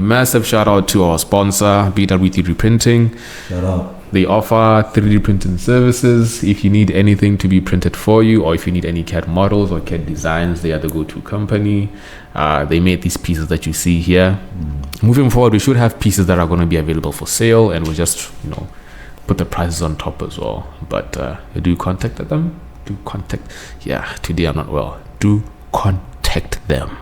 massive shout out to our sponsor, BW3 Printing. Shout out. They offer 3D printing services. If you need anything to be printed for you, or if you need any CAD models or CAD designs, they are the go-to company. They made these pieces that you see here. Moving forward, we should have pieces that are going to be available for sale, and we'll just, put the prices on top as well. But do contact them. Today I'm not well. Do contact them.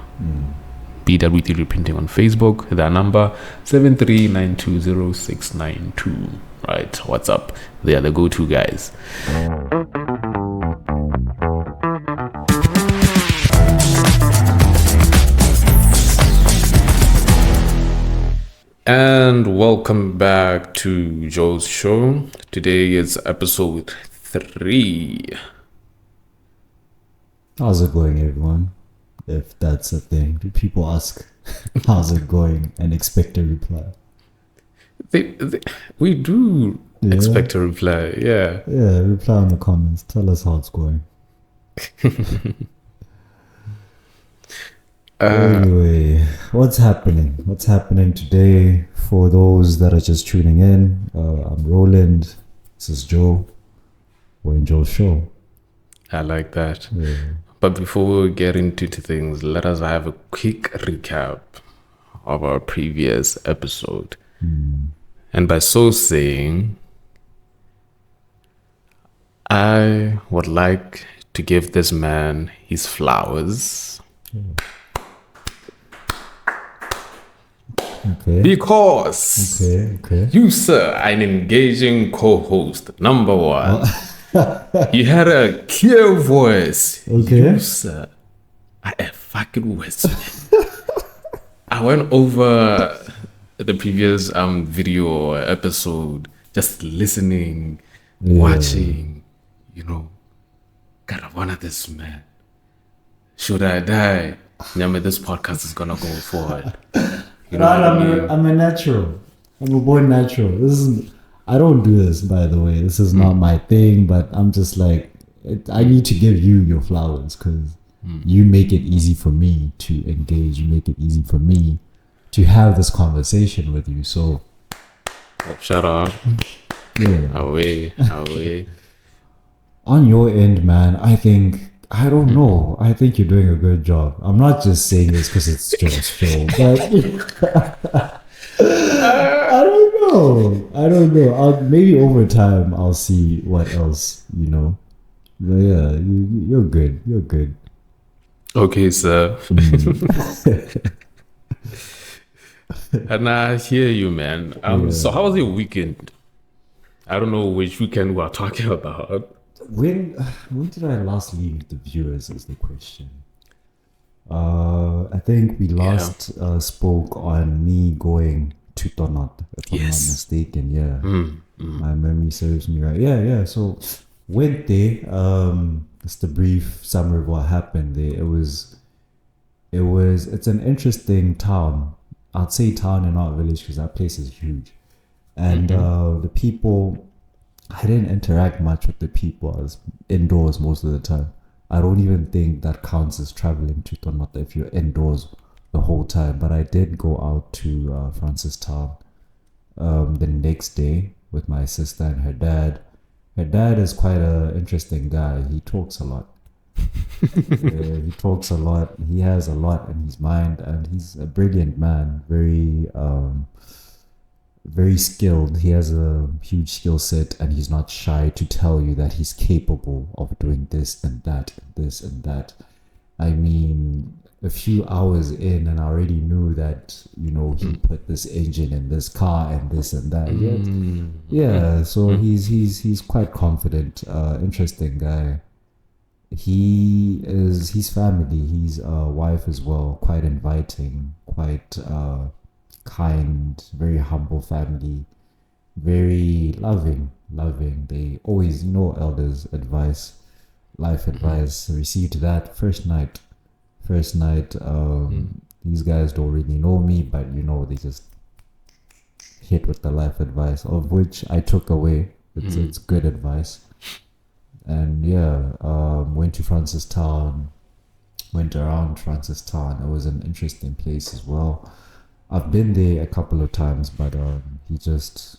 BW3 Printing on Facebook. Their number 739206992. Right, what's up? They are the go-to guys. And welcome back to Joe's show. Today is episode 3. How's it going, everyone? If that's a thing, do people ask how's it going and expect a reply? We do expect a reply, yeah. Yeah, reply in the comments. Tell us how it's going. Anyway, what's happening? What's happening today? For those that are just tuning in, I'm Rowland. This is Joe. We're in Joe's show. I like that. Yeah. But before we get into things, let us have a quick recap of our previous episode. And by so saying, I would like to give this man his flowers. Okay. Because you, sir, are an engaging co-host, number one. You had a clear voice. Okay. You, sir, are a fucking Westman. I went over the previous video or episode, just listening, watching, God, I wanted this man. Should I die? This podcast is gonna go forward. I'm a natural. I'm a born natural. I don't do this, by the way. This is not my thing, but I'm just like, I need to give you your flowers because you make it easy for me to engage. You make it easy for me to have this conversation with you. So, shut up. Yeah. Away. On your end, man, I don't know. I think you're doing a good job. I'm not just saying this because it's Joe's show, but I don't know. Maybe over time I'll see what else, But yeah, you're good. You're good. Okay, sir. And I hear you, man. So how was your weekend? I don't know which weekend we are talking about. When did I last leave the viewers is the question. I think we last spoke on me going to Tonot, if I'm not mistaken. Yeah. My memory serves me right. Yeah. So went there. Just a brief summary of what happened there. It's an interesting town. I'd say town and not village because that place is huge. And the people, I didn't interact much with the people. I was indoors most of the time. I don't even think that counts as traveling to Tonota if you're indoors the whole time. But I did go out to Francistown the next day with my sister and her dad. Her dad is quite an interesting guy. He talks a lot. He talks a lot. He has a lot in his mind, and he's a brilliant man. Very skilled. He has a huge skill set, and he's not shy to tell you that he's capable of doing this and that and this and that. I mean, a few hours in, and I already knew that he put this engine in this car and this and that. So he's quite confident. Interesting guy. He's family. He's a wife as well. Quite inviting. Quite kind, very humble family, very loving. They always elders' advice, life advice. Received that first night. These guys don't really know me, but they just hit with the life advice, of which I took away. It's good advice. And went to Francistown, went around Francistown. It was an interesting place as well. I've been there a couple of times, but he just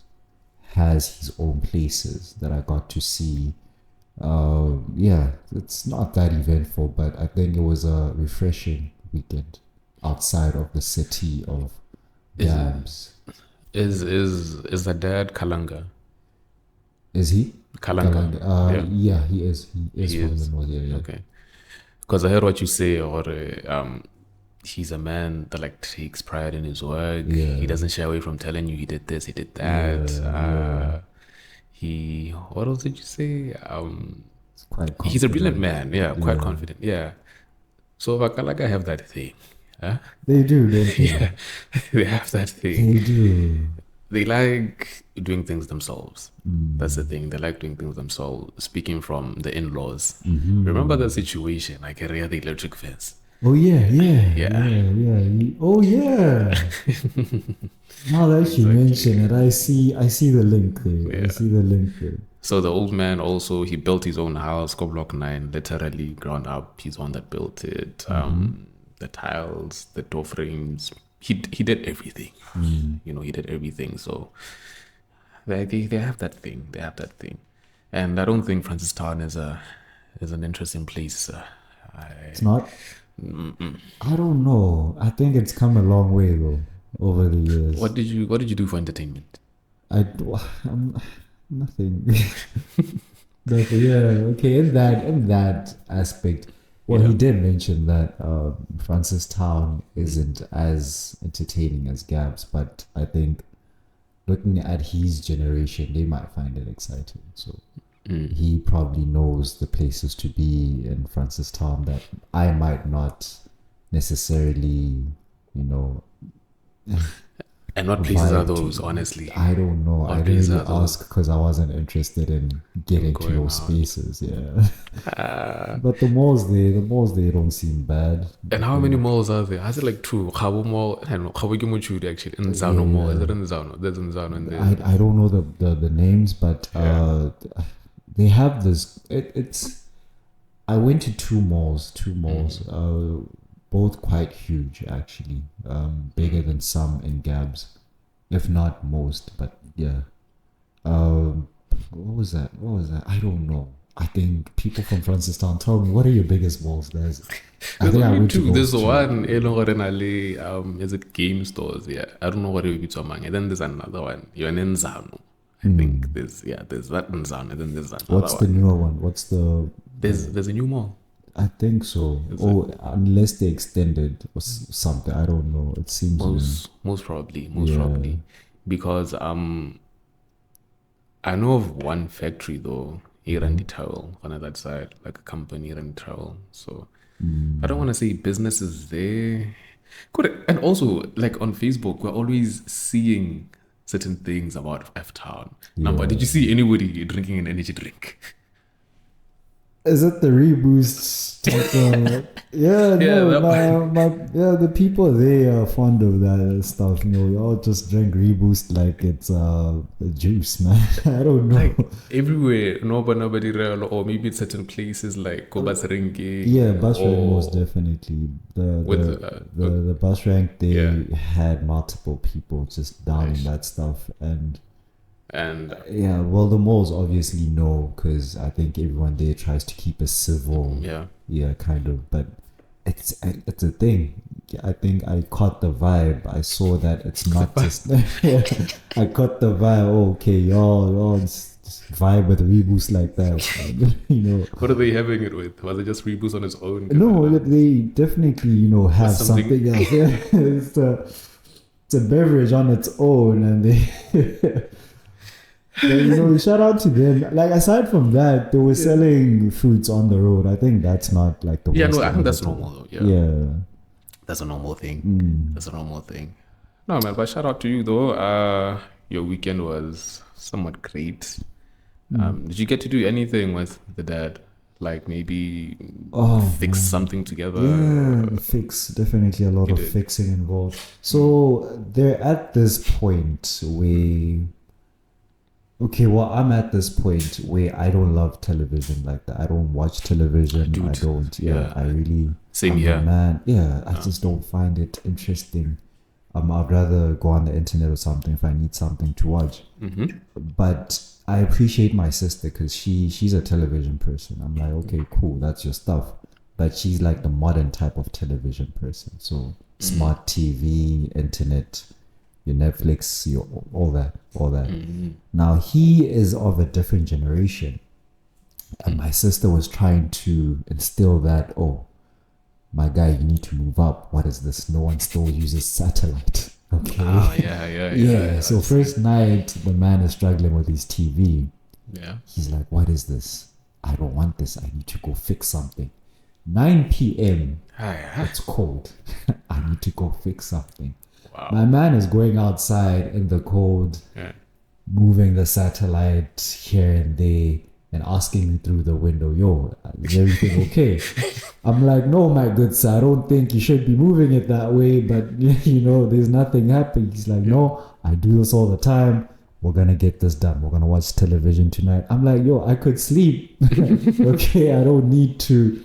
has his own places that I got to see. Yeah, it's not that eventful, but I think it was a refreshing weekend outside of the city of Gabs. Is the dad Kalanga? Is he? Kalanga. Yeah, he is. He is He from is. the north. Yeah. Okay. Because I heard what you say, or he's a man that like takes pride in his work. Yeah. He doesn't shy away from telling you he did this, he did that. He, what else did you say? It's quite confident. He's a brilliant man. Yeah, quite confident. Yeah. So Vakalaga have that thing. Huh? They do, don't they? Yeah, they have that thing. They do. They like doing things themselves. That's the thing. They like doing things themselves. Speaking from the in-laws. Remember the situation, like area the electric fence. Oh yeah. Oh yeah. Now that you mention it, I see the link there. Yeah. I see the link there. So the old man also, he built his own house, Block 9, literally ground up. He's the one that built it. The tiles, the door frames. He did everything. You know, he did everything. So they have that thing. They have that thing. And I don't think Francistown is an interesting place. It's not. I don't know. I think it's come a long way though over the years. What did you do for entertainment? Nothing. But yeah, okay. In that aspect, well, he did mention that Francistown isn't as entertaining as Gabs, but I think looking at his generation, they might find it exciting. So he probably knows the places to be in Francistown that I might not necessarily, you know. And what places are those, honestly? I don't know. I didn't really ask because I wasn't interested in getting to those spaces. Yeah. But the malls they don't seem bad. And how many malls are there? I said like 2. Khabo Mall, I don't know. Khabo Kimuchudi actually. In Zano Mall. Is it in Zano? There's in Zano in there. I don't know the names, but they have this. It's. I went to two malls. Both quite huge actually, bigger than some in Gabs, if not most. But yeah, what was that? I don't know. I think people from Francistown tell me, what are your biggest malls? There's two. There's one is it game stores? Yeah, I don't know what it is among. And then there's another one. You're in Nzano. I think there's that in Nzano. And then there's another What's the newer one? What's the? There's a new mall. I think so. Unless they extended or something. I don't know. It seems most probably because I know of one factory though here in the Towel on that side, like a company here in the Towel. So I don't want to say businesses there. Good. And also like on Facebook, we're always seeing certain things about F Town. Number, did you see anybody drinking an energy drink? Is it the reboost type the people they are fond of that stuff. You know, we all just drink reboost like it's juice, man. I don't know. Like everywhere, nobody real, or maybe it's certain places like Kobas Ringi. Yeah, bus rank most definitely. The bus rank they had multiple people just downing that stuff and well, the malls obviously know because I think everyone there tries to keep a civil kind of, but it's a thing. I think I caught the vibe. I saw that it's not just I caught the vibe. Okay, y'all just vibe with Reboost like that. You know, what are they having it with? Was it just Reboost on its own? No, they definitely have something else. It's a beverage on its own, and they. Shout out to them. Like aside from that, they were selling fruits on the road. I think that's not like the worst. I think that's normal though. Yeah, that's a normal thing. That's a normal thing. No man, but shout out to you though. Your weekend was somewhat great. Did you get to do anything with the dad? Like maybe fix something together? Yeah, definitely a lot of fixing involved. So they're at this point where. Okay, well, I'm at this point where I don't love television like that. I don't watch television. Dude, I don't. I really. Same here. Man, I just don't find it interesting. I'd rather go on the internet or something if I need something to watch. But I appreciate my sister because she's a television person. I'm like, okay, cool, that's your stuff. But she's like the modern type of television person. So smart TV, internet, your Netflix, your all that. Now he is of a different generation, and my sister was trying to instill that. Oh, my guy, you need to move up. What is this? No one still uses satellite. Okay. Oh, yeah. So first night, the man is struggling with his TV. Yeah. He's like, what is this? I don't want this. I need to go fix something. 9 p.m. It's cold. I need to go fix something. Wow. My man is going outside in the cold, moving the satellite here and there, and asking me through the window, yo, is everything okay? I'm like, no, my good sir, I don't think you should be moving it that way, but there's nothing happening. He's like, no, I do this all the time. We're gonna get this done. We're gonna watch television tonight. I'm like, yo, I could sleep. Okay, I don't need to.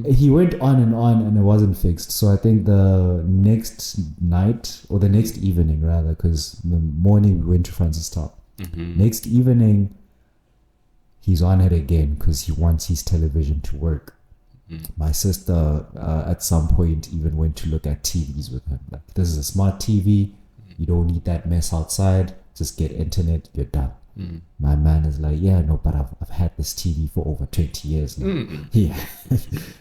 He went on and it wasn't fixed. So I think the next night, or the next evening rather, because the morning we went to Francistown. Next evening, he's on it again because he wants his television to work. My sister at some point even went to look at TVs with him. Like, this is a smart TV. You don't need that mess outside. Just get internet. You're done. My man is like, yeah, no, but I've had this TV for over 20 years now. Yeah,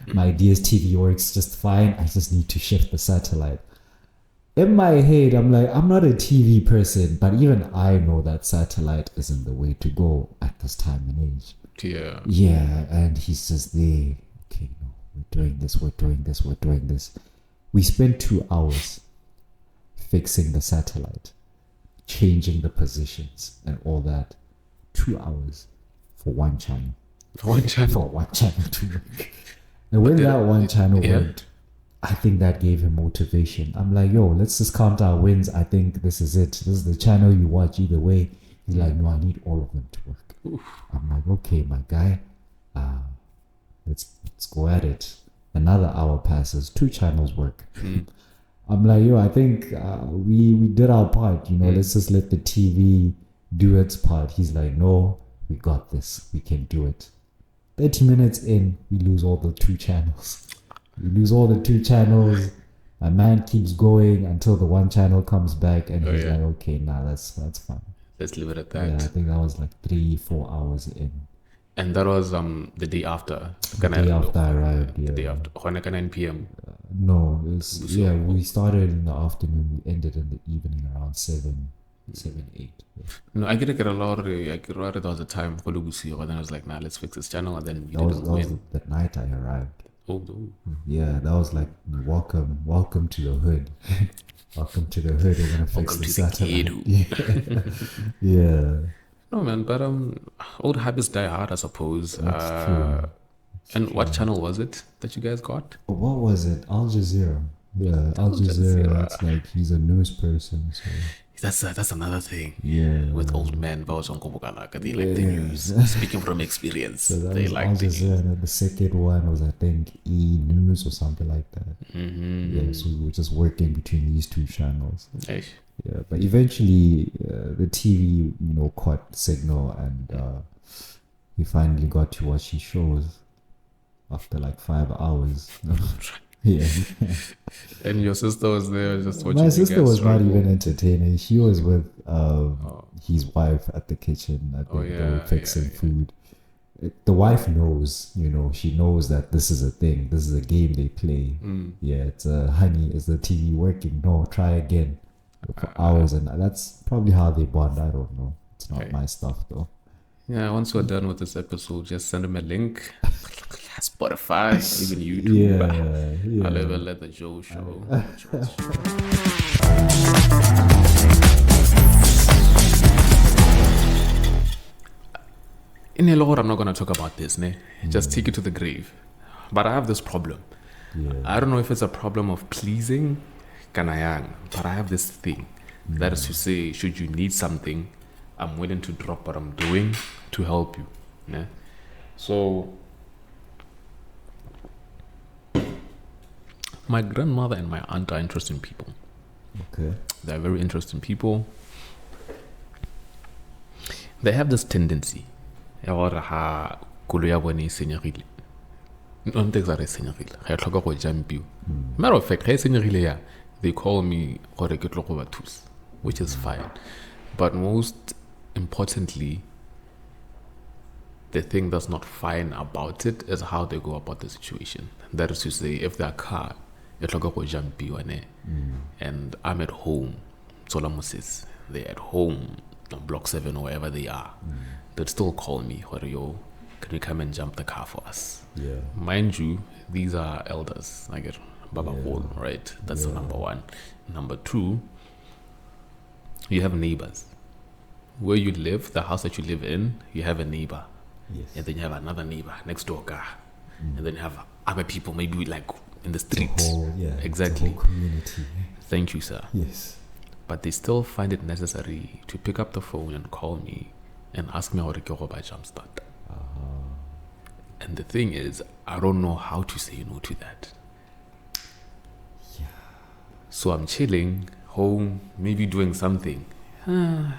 my DSTV works just fine. I just need to shift the satellite. In my head, I'm like, I'm not a TV person, but even I know that satellite isn't the way to go at this time and age. Yeah, and he's just there. Okay, no, we're doing this. We spent 2 hours fixing the satellite, changing the positions and all that. 2 hours for one channel. For one channel to work. And when that one channel worked, I think that gave him motivation. I'm like, yo, let's just count our wins. I think this is it. This is the channel you watch either way. He's like, no, I need all of them to work. I'm like, okay, my guy, let's go at it. Another hour passes, 2 channels work. I'm like, yo, I think we did our part, let's just let the TV do its part. He's like, no, we got this. We can do it. 30 minutes in, we lose all the 2 channels. My man keeps going until the one channel comes back, and he's like, okay, nah, that's fine. Let's leave it at that. Yeah, I think that was like 3-4 hours in. And that was the day after. The day after I arrived, yeah. The day after. 9 p.m. No, we started in the afternoon. We ended in the evening around 7, 8. Yeah. No, I get a lot of there was a time for Lugusi, but then I was like, nah, let's fix this channel, and then that was the night I arrived. Oh. Yeah, that was like welcome to the hood. Welcome to the hood. We're gonna fix the satellite. Yeah. No man, but old habits die hard, I suppose. That's true. And what channel was it that you guys got? What was it? Al Jazeera. Yeah, Al Jazeera. That's like, he's a news person, so that's another thing. Yeah. With old men, they like the news. Speaking from experience, so that they was like Al the news. Jazeera, and the second one was, I think, E News or something like that. Yeah, so we were just working between these 2 channels. Yeah, but eventually the TV, caught signal, and he finally got to watch his shows after like 5 hours. Yeah. And your sister was there just watching. My sister was not even entertaining. She was with his wife at the kitchen. I think they were fixing food. The wife knows, she knows that this is a thing. This is a game they play. Yeah, it's honey, is the TV working? No, try again. For hours, and that's probably how they bond. I don't know. It's not my stuff though. Yeah, once we're done with this episode, just send them a link. Spotify, even YouTube. Yeah. I'll ever let the Joe show. In a lot, I'm not going to talk about this, ne? Just take it to the grave. But I have this problem. Yeah. I don't know if it's a problem of pleasing Kanayang, but I have this thing. That is to say, should you need something, I'm willing to drop what I'm doing to help you. Ne? So, my grandmother and my aunt are interesting people. Okay. They're very interesting people. They have this tendency. Ya gore ha koloi ya bone e senyegile. Non te tsare senyegile. Ga e tlhoka go jumpiwa. Matter of fact, ga e senyegile ya, they call me gore ke tlo go ba thusa, which is fine. But most importantly, the thing that's not fine about it is how they go about the situation. That is to say, if their car e tlhoka go jumpiwa ne, and I'm at home, Solamusis, they're at home on block 7 or wherever they are, they'd still call me, yo, can you come and jump the car for us? Yeah. Mind you, these are elders, like Baba Hall, right? That's the number one. Number two, you have neighbors. Where you live, the house that you live in, you have a neighbor. Yes. And then you have another neighbor next door, and then you have other people, maybe like in the street. It's Exactly. a whole community. Thank you, sir. Yes. But they still find it necessary to pick up the phone and call me and ask me how to go by jumpstart. And the thing is, I don't know how to say no to that. Yeah. So I'm chilling home, maybe doing something. Can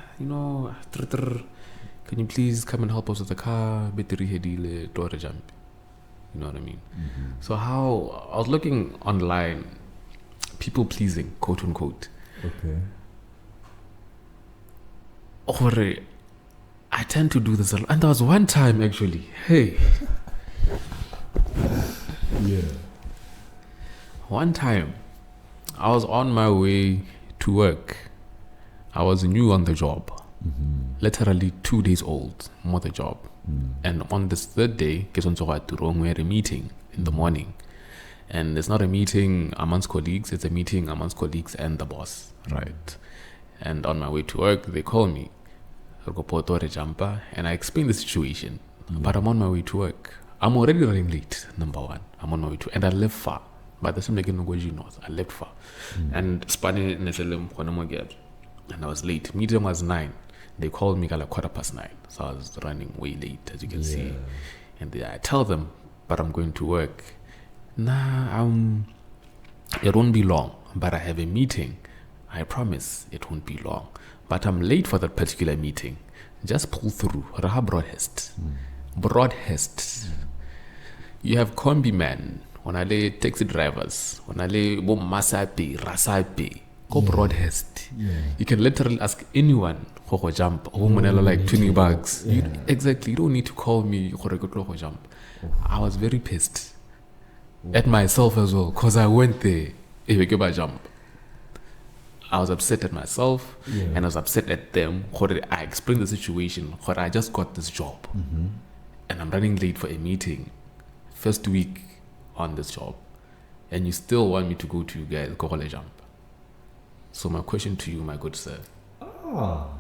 you please come and help us with the car? Door jump. You know what I mean? So how I was looking online, people pleasing, quote unquote. Okay. I tend to do this a lot. And there was one time actually, Yeah. One time I was on my way to work. I was new on the job. Literally 2 days old, more the job. And on this third day, we had a meeting in the morning. And it's not a meeting amongst colleagues, it's a meeting amongst colleagues and the boss, right? And on my way to work, they call me, and I explain the situation. But I'm on my way to work. I'm already running late, number one. I'm on my way to, and I live far. By the time I get north, I left far. And and I was late. Meeting was 9. They called me at like 9:15. So I was running way late, as you can see. And I tell them, but I'm going to work. It won't be long, but I have a meeting. I promise it won't be long. But I'm late for that particular meeting. Just pull through. Raha Broadhest. Broadhest. You have combi man, onale taxi drivers, onale bo masapi, rasapi, go Broadhest. You can literally ask anyone go jump. Like 20 bucks. Exactly. You don't need to call me go jump. I was very pissed at myself as well, because I went there. Jump. I was upset at myself and I was upset at them. I explained the situation. I just got this job and I'm running late for a meeting. First week on this job. And you still want me to go to you guys, go jump. So my question to you, my good sir. How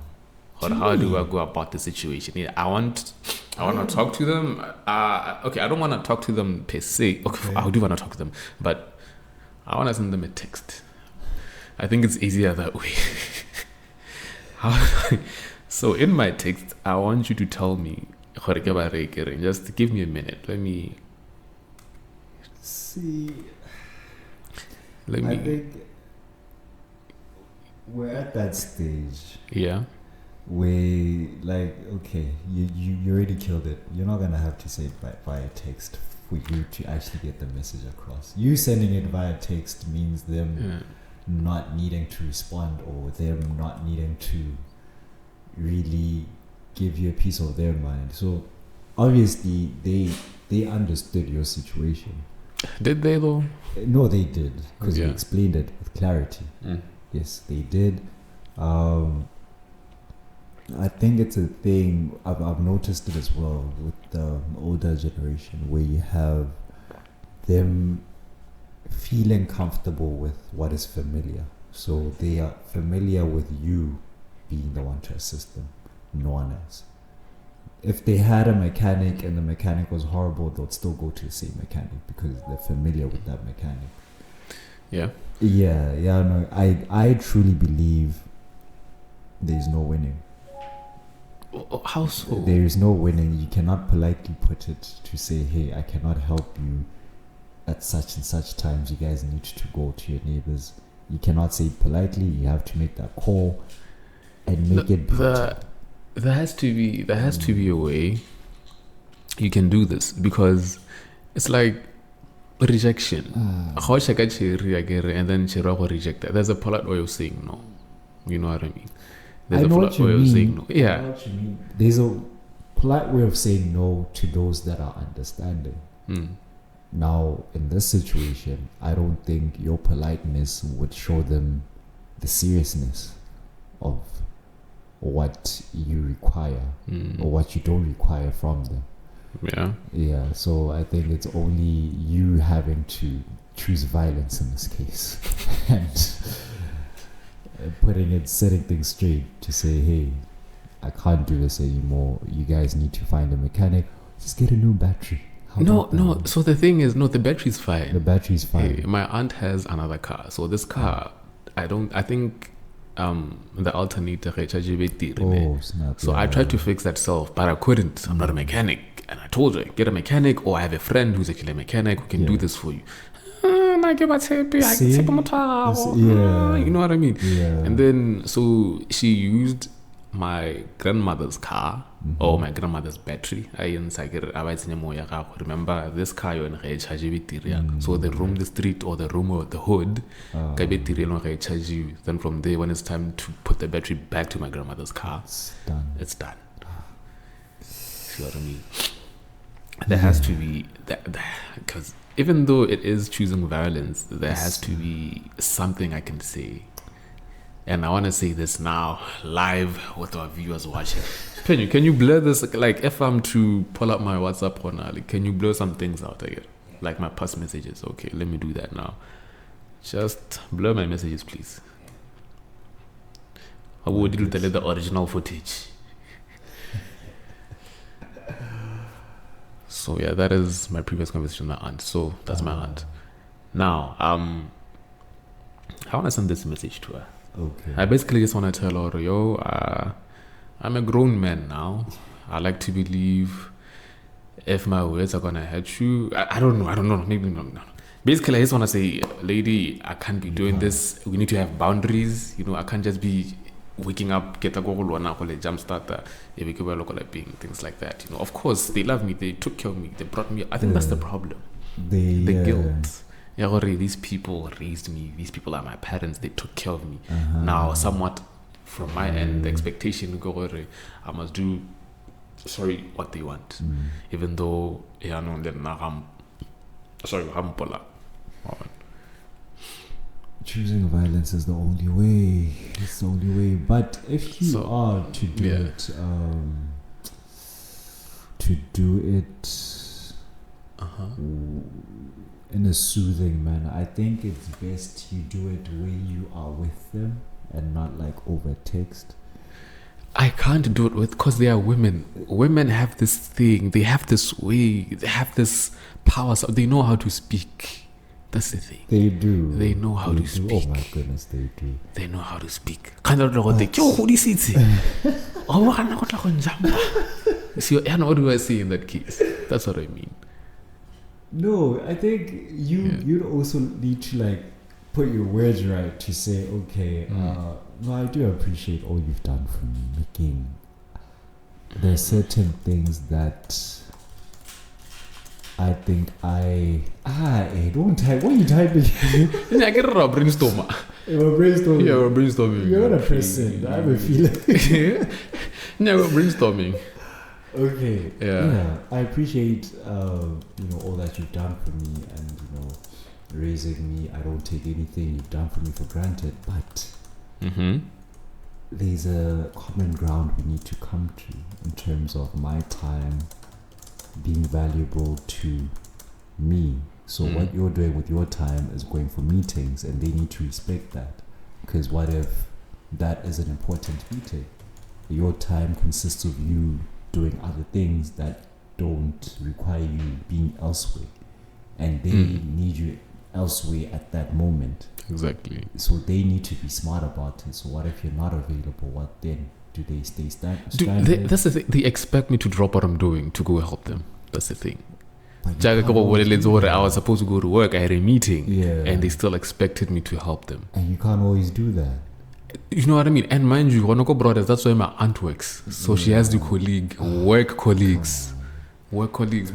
do I go about the situation? I want to talk to them. Okay, I don't want to talk to them per se. Okay, I do want to talk to them, but I want to send them a text. I think it's easier that way. So in my text, I want you to tell me, just give me a minute. Let me see. I think we're at that stage. Yeah. Where, like, okay, you already killed it. You're not gonna have to say it via text for you to actually get the message across. You sending it via text means them not needing to respond, or them not needing to really give you a piece of their mind. So obviously they understood your situation. Did they though? No, they did, because you explained it with clarity. Yes, they did. I think it's a thing I've noticed it as well with the older generation, where you have them feeling comfortable with what is familiar. So they are familiar with you being the one to assist them, no one else. If they had a mechanic and the mechanic was horrible, they'll still go to the same mechanic because they're familiar with that mechanic. No, I truly believe there's no winning. How so? There is no winning. You cannot politely put it to say, hey, I cannot help you at such and such times. You guys need to go to your neighbors You cannot say it politely. You have to make that call and make it brutal. There has to be a way you can do this, because it's like rejection. And then reject that. There's a polite way of saying no. You know what I mean? There's I a know polite what you way mean. of saying no. I Yeah. know what you mean. There's a polite way of saying no to those that are understanding. Now, in this situation, I don't think your politeness would show them the seriousness of what you require or what you don't require from them. Yeah. Yeah, so I think it's only you having to choose violence in this case and setting things straight to say, hey, I can't do this anymore. You guys need to find a mechanic. Just get a new battery. No. So the thing is, the battery's fine. The battery's fine. Hey, my aunt has another car. So this car, I think the alternator Snap. so I tried to fix that self, but I couldn't. I'm not a mechanic. And I told her, get a mechanic, or I have a friend who's actually a mechanic who can do this for you. You know what I mean? Yeah. And then, so she used my grandmother's car or my grandmother's battery. Remember, this car you so the street or the room or the hood, then from there, when it's time to put the battery back to my grandmother's car, it's done. See what I mean? There has to be that, because even though it is choosing violence, there has to be something I can say. And I want to say this now, live with our viewers watching. Can you blur this? Like, if I'm to pull up my WhatsApp corner, like, can you blur some things out again? Like my past messages. Okay, let me do that now. Just blur my messages, please. I will delete the original footage. So yeah, that is my previous conversation with my aunt. So that's my aunt. Now, I want to send this message to her. Okay. I basically just want to tell her, I'm a grown man now. I like to believe if my words are gonna hurt you, I don't know, maybe no. Basically, I just want to say, lady, I can't be doing this. We need to have boundaries. I can't just be waking up, get a goal, and jump starter, being things like that. Of course, they love me. They took care of me. They brought me. I think that's the problem. The guilt. These people raised me. These people are my parents. They took care of me. Now, somewhat from my end, the expectation, I must do, what they want. Even though, I'm polar. Choosing violence is the only way. It's the only way. But if you are to do it in a soothing manner, I think it's best you do it when you are with them and not like over text. I can't do it because they are women. Women have this thing. They have this way. They have this power. So they know how to speak. That's the thing. They do. They know how to speak. Oh my goodness, they do. They know how to speak. See, I know what do I say in that case? That's what I mean. No, I think you'd also need to like put your words right to say, okay, no, I do appreciate all you've done for me. Again, there are certain things that I think don't type. What are you typing? I get a brainstormer. We're brainstorming. Yeah, we're brainstorming. You're not a person. I have a feeling. Yeah, we're brainstorming. Okay. Yeah. I appreciate all that you've done for me and raising me. I don't take anything you've done for me for granted, but there's a common ground we need to come to in terms of my time being valuable to me. So what you're doing with your time is going for meetings, and they need to respect that. Because what if that is an important meeting? Your time consists of you doing other things that don't require you being elsewhere, and they need you elsewhere at that moment. Exactly. So they need to be smart about it. So what if you're not available? What then? Do they stay stranded? That's the thing. They expect me to drop what I'm doing to go help them. That's the thing. But you can't always do I was that. supposed to go to work. I had a meeting, Yeah. and they still expected me to help them. And you can't always do that. You know what I mean? And mind you, Honoko Brothers, that's where my aunt works. So she has the work colleagues. Work colleagues.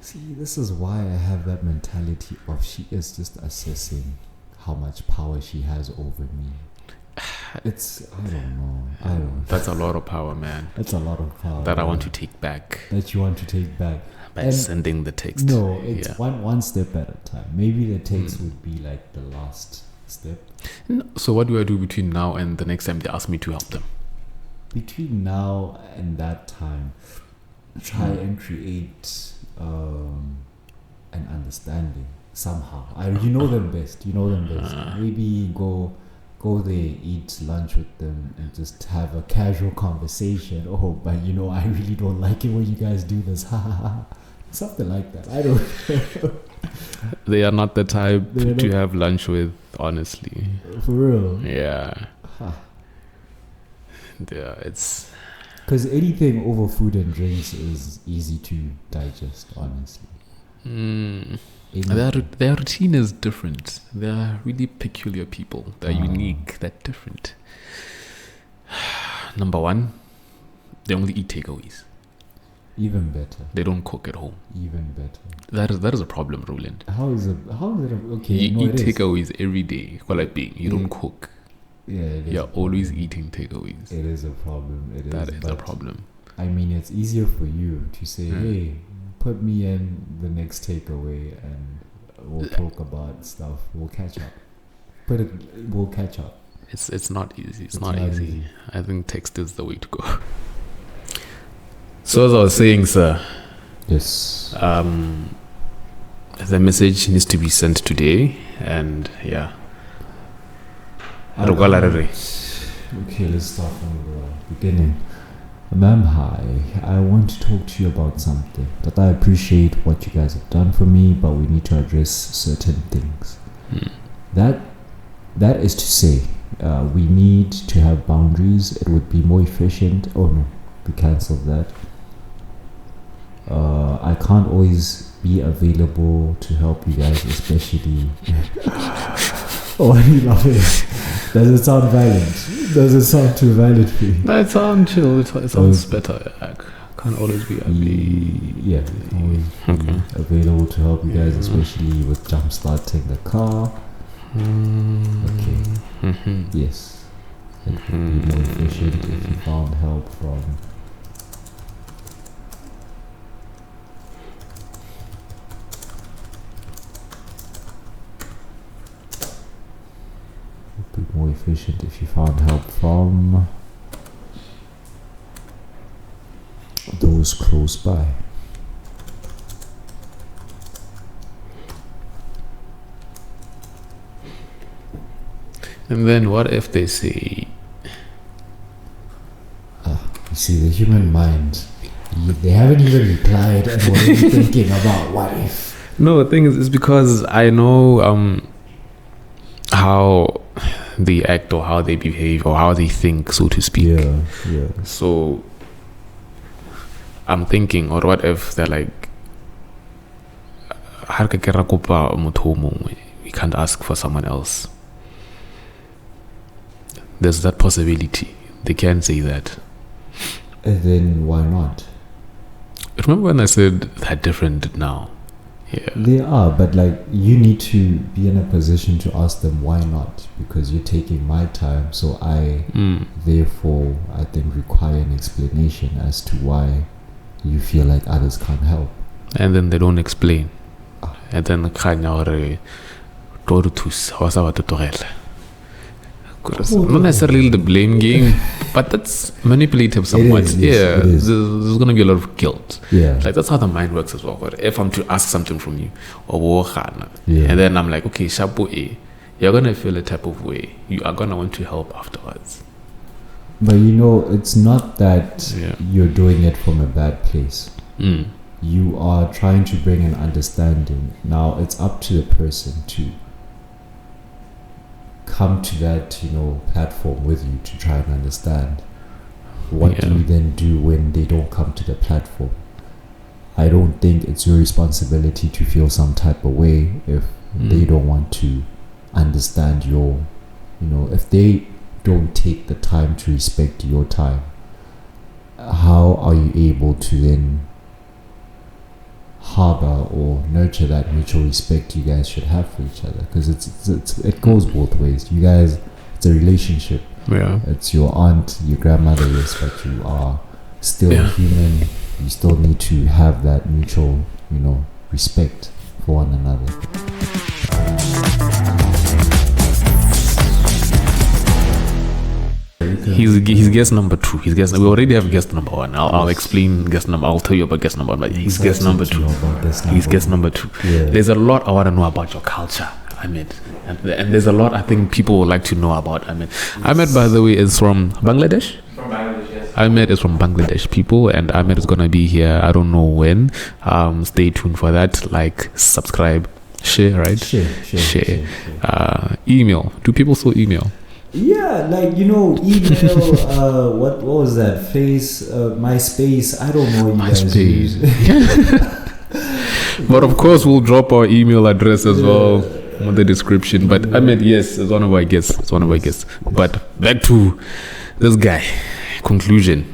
See, this is why I have that mentality of she is just assessing how much power she has over me. It's, I don't know. That's a lot of power, man. That's a lot of power. That I want to take back That you want to take back. by sending the text. No, it's one step at a time. Maybe the text would be like the last step. So what do I do between now and the next time they ask me to help them? Between now and that time, try and create an understanding somehow. You know them best. Maybe go there, eat lunch with them, and just have a casual conversation. Oh, but I really don't like it when you guys do this. Something like that. I don't know. They are not the type to have lunch with, honestly. For real. Yeah. Yeah, it's... Because anything over food and drinks is easy to digest, honestly. Their routine is different. They are really peculiar people. They're unique. They're different. Number one, they only eat takeaways. Even better. They don't cook at home. Even better. That is a problem, Rowland. How is it? Okay, You eat it is. takeaways every day. You don't cook. Yeah, it is. You're always eating takeaways. It is a problem. That is a problem. I mean, it's easier for you to say, hey, put me in the next takeaway and we'll talk about stuff. We'll catch up. We'll catch up. It's not easy. It's not easy. I think text is the way to go. So as I was saying, sir. Yes. The message needs to be sent today, and yeah. Okay, let's start from the beginning. Ma'am, hi. I want to talk to you about something. That I appreciate what you guys have done for me, but we need to address certain things. That is to say, we need to have boundaries. It would be more efficient. Oh no, we cancelled that. I can't always be available to help you guys, especially. Oh, are you laughing? Does it sound violent? Does it sound too violent for you? No, it sounds chill. It sounds better. I can't always be available to help you guys, especially with jumpstarting the car. Okay. Yes. It would be more efficient if you found help from. Be more efficient if you found help from those close by. And then what if they say... You see, the human mind, they haven't even replied and what are you thinking about what if? No, the thing is, it's because I know how they act or how they behave or how they think, so to speak. Yeah. So I'm thinking, or what if they're like, we can't ask for someone else. There's that possibility. They can say that. And then why not? Remember when I said they're different now? Yeah. They are, but you need to be in a position to ask them why not, because you're taking my time, so I therefore I think require an explanation as to why you feel like others can't help. And then they don't explain. And then not necessarily the blame game, but that's manipulative somewhat. There's going to be a lot of guilt. That's how the mind works as well. But if I'm to ask something from you, and then I'm like, okay, you're going to feel a type of way. You are going to want to help afterwards. But it's not that you're doing it from a bad place. You are trying to bring an understanding. Now it's up to the person to come to that platform with you to try and understand what do you then do when they don't come to the platform. I don't think it's your responsibility to feel some type of way if they don't want to understand your, if they don't take the time to respect your time. How are you able to then harbor or nurture that mutual respect you guys should have for each other? Because it goes both ways. You guys, it's a relationship. Yeah. It's your aunt, your grandmother, yes, but you are still human. You still need to have that mutual, respect for one another. He's guest number 2. We already have guest number 1. I'll explain guest number. I'll tell you about guest number 1. But he's guest number 2. He's guest number 2. Yeah. There's a lot I want to know about your culture, Ahmed. And there's a lot I think people would like to know about Ahmed. Ahmed, by the way, is from Bangladesh. From Bangladesh, yes. Ahmed is from Bangladesh, people, and Ahmed is gonna be here. I don't know when. Stay tuned for that. Like, subscribe, share, right? Share. Email. Do people still email? Yeah, like email. What was that? MySpace. I don't know what you guys use. But of course, we'll drop our email address as well on the description. But Ahmed, yes, it's one of our guests. But back to this guy. Conclusion.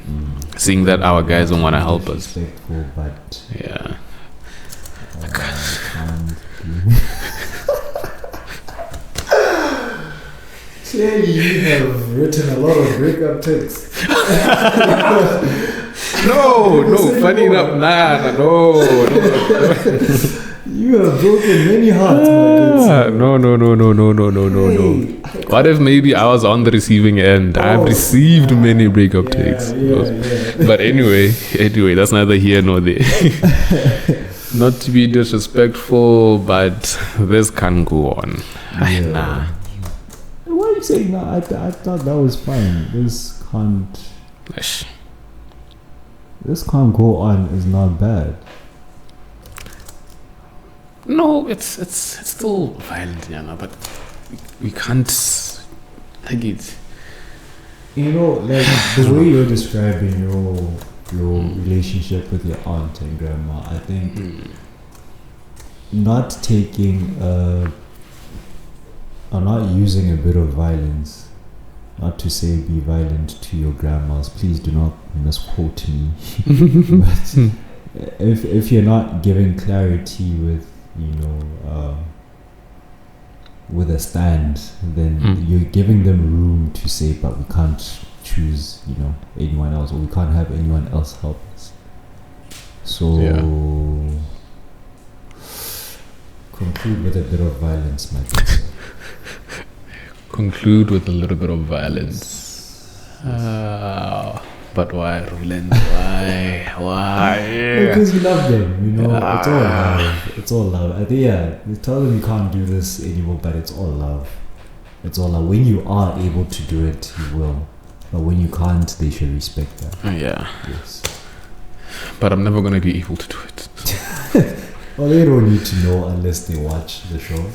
Seeing that our guys don't want to help us. Respectful, but yeah. Clearly, you have written a lot of breakup texts. No, funny enough, no. You have broken many hearts, my good. No. What if maybe I was on the receiving end? I've received many breakup texts. Yeah. But anyway, that's neither here nor there. Not to be disrespectful, but this can't go on. Nah. Why are you saying that? I thought that was fine. This can't go on is not bad. No, it's still violent, but we can't like it. Like the way you're describing your relationship with your aunt and grandma, I think not taking or not using a bit of violence, not to say be violent to your grandmas, please do not misquote me. But if you're not giving clarity with with a stand, then you're giving them room to say, but we can't choose anyone else, or we can't have anyone else help us. So conclude with a bit of violence, my dear. Conclude with a little bit of violence. But why, Rowland? Why? Because you love them, it's all love. It's all love. I think, you tell them you can't do this anymore, but it's all love. It's all love. When you are able to do it, you will. But when you can't, they should respect that. Yeah. Yes. But I'm never going to be able to do it. Well, they don't need to know unless they watch the show.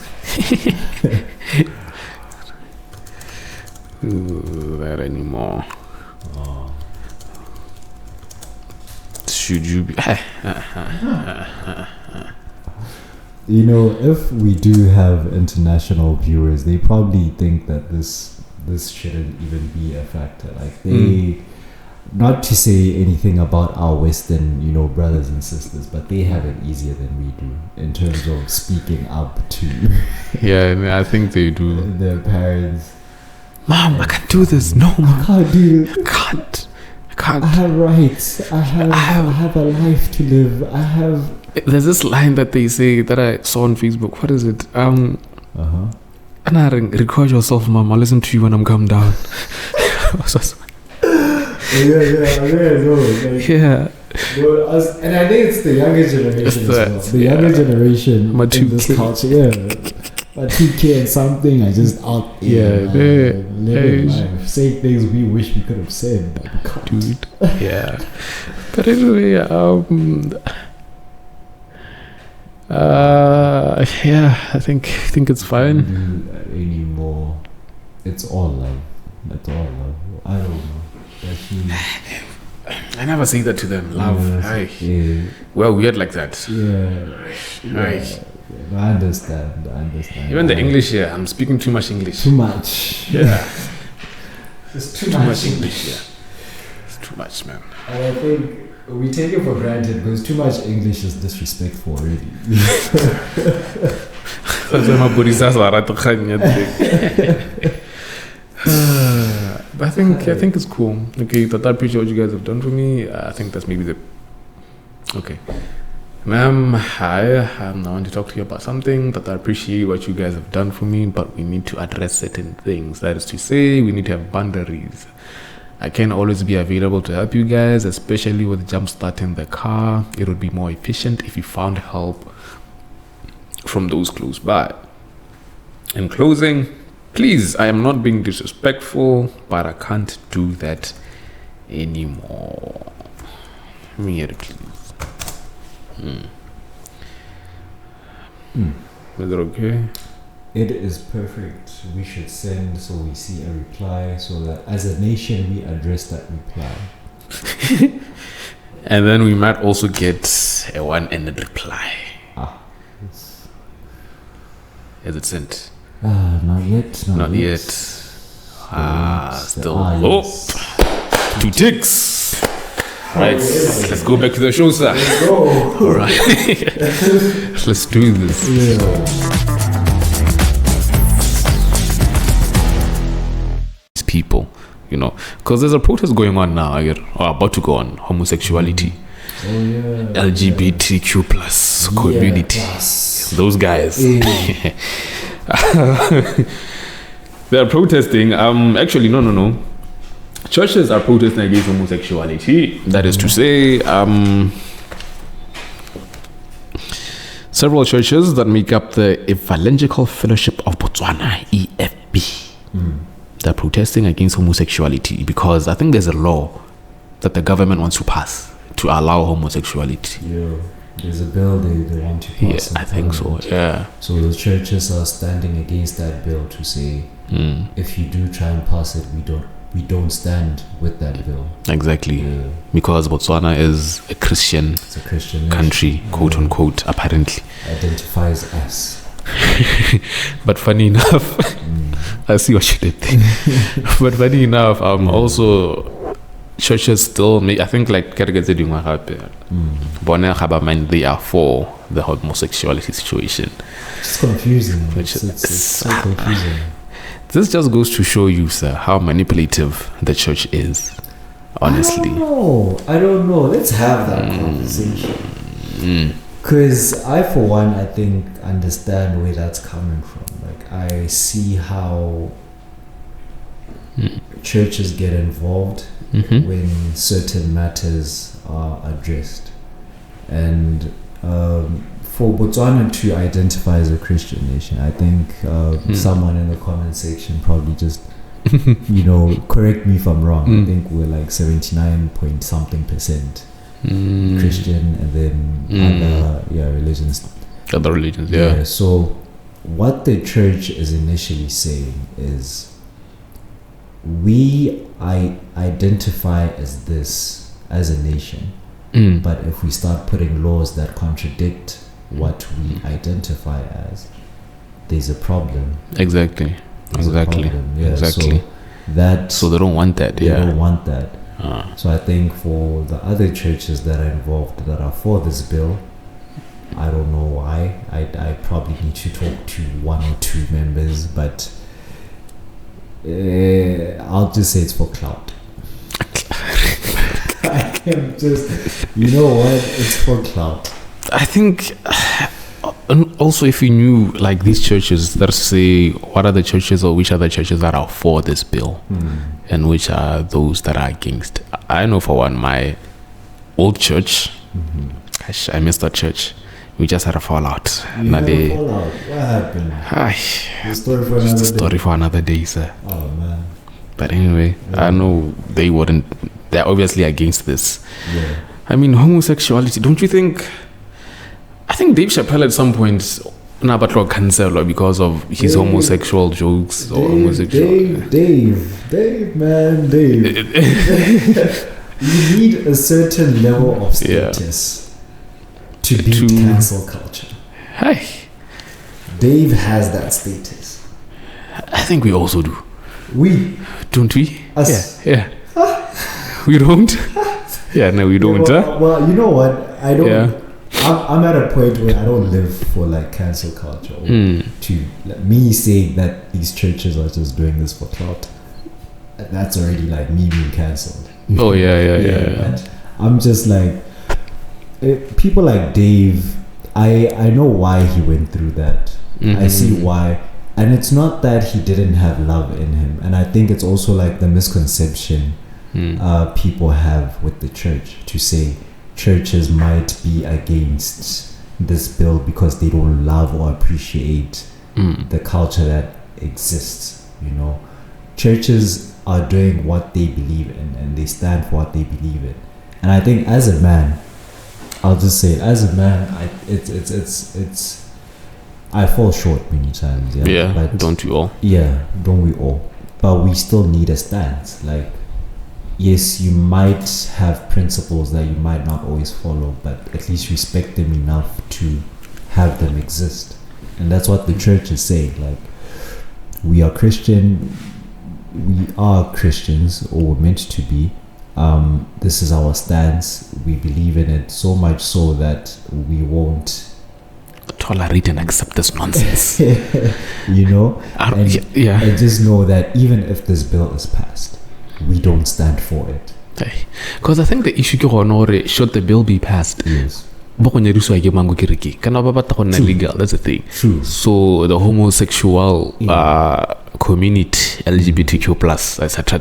That anymore. Should you be if we do have international viewers, they probably think that this shouldn't even be a factor. Like they not to say anything about our Western, brothers and sisters, but they have it easier than we do in terms of speaking up to yeah, I think they do. Their parents. Mom, I can't do this. No, I can't do it. I can't. I have rights. I have a life to live. There's this line that they say that I saw on Facebook. What is it? Record yourself, Mom. I'll listen to you when I'm calm down. Yeah. And I think it's the younger generation as well. The younger generation in this culture, But 2K and something are just out there. Living life. Saying things we wish we could have said, but we can't. Dude. Yeah. But anyway, I think it's fine. Anymore. It's all love. It's all love. I don't know. I never say that to them. Love. Aye. Yeah. Well, weird like that. Aye. I understand. Even the English here, I'm speaking too much English. Too much. Yeah. It's too much English here. It's too much, man. And I think we take it for granted because too much English is disrespectful already. But I think it's cool. Okay, I appreciate what you guys have done for me. I think that's maybe the okay. Ma'am, hi. I want to talk to you about something that I appreciate what you guys have done for me, but we need to address certain things. That is to say, we need to have boundaries. I can't always be available to help you guys, especially with jump starting the car. It would be more efficient if you found help from those close by. In closing, please, I am not being disrespectful, but I can't do that anymore. Let me hear it, please. Is it okay? It is perfect. We should send so we see a reply so that as a nation we address that reply. And then we might also get a one-ended reply. Is it sent? Not yet. Not yet. Still. Yes. 2 ticks. Right, let's go back to the show, sir. Let's go. All right. Let's do this. These people, because there's a protest going on now, or about to go on, homosexuality. LGBTQ plus community. Those guys. They're protesting. Actually, no. Churches are protesting against homosexuality. That is to say, several churches that make up the Evangelical Fellowship of Botswana, EFB, they're protesting against homosexuality because I think there's a law that the government wants to pass to allow homosexuality. Yeah, there's a bill they want to pass. Yeah, I think so. Yeah. So the churches are standing against that bill to say, if you do try and pass it, we don't stand with that bill. Exactly. Yeah. Because Botswana is a Christian country, quote unquote, apparently. Identifies as. But funny enough, I see what you did there. But funny enough, also churches still make, I think like they are for the homosexuality situation. It's confusing. It's so confusing. This just goes to show you, sir, how manipulative the church is. Honestly, I don't know. Let's have that conversation. Because I, for one, I think understand where that's coming from. Like I see how churches get involved when certain matters are addressed, and for Botswana to identify as a Christian nation, I think someone in the comment section probably just, correct me if I'm wrong. I think we're like 79 point something percent Christian, and then other religions. Other religions, yeah. So what the church is initially saying is, we identify as this as a nation, but if we start putting laws that contradict what we identify as, there's a problem. Exactly. Exactly. So they don't want that. They don't want that. So I think for the other churches that are involved that are for this bill, I don't know why. I probably need to talk to 1 or 2 members, but I'll just say it's for clout. I can just, it's for clout. I think, and also if you knew like these churches, let's say what are the churches or which are the churches that are for this bill and which are those that are against. I know for one, my old church, gosh, I missed that church. We just had a fallout. What happened? Just a story for another day, sir. Oh man. But anyway, I know they're obviously against this. Yeah. I mean, homosexuality, don't you think? I think Dave Chappelle at some point Nabatlo cancel because of his homosexual jokes or homosexual. Dave. You need a certain level of status to beat cancel culture. Hey. Dave has that status. I think we also do. We? Don't we? Us? Yeah. We don't? Yeah, no, we don't. Well, you know what? I don't. Yeah. I'm at a point where I don't live for like cancel culture. Or to me saying that these churches are just doing this for clout. That's already like me being cancelled. Oh, yeah. But I'm just like, people like Dave, I know why he went through that. I see why. And it's not that he didn't have love in him. And I think it's also like the misconception people have with the church to say churches might be against this bill because they don't love or appreciate the culture that exists. You know, churches are doing what they believe in and they stand for what they believe in. And I think as a man, I'll just say it, as a man, it's I fall short many times. Yeah, but don't we all? Yeah, don't we all? But we still need a stance. Like, yes, you might have principles that you might not always follow, but at least respect them enough to have them exist. And that's what the church is saying. Like, we are Christian, we are Christians, or we're meant to be. This is our stance. We believe in it so much so that we won't tolerate and accept this nonsense. You know? And just know that even if this bill is passed, we don't stand for it. Because I think the issue is, should the bill be passed? Yes. Legal, that's the thing. True. So the homosexual community, LGBTQ plus, etc.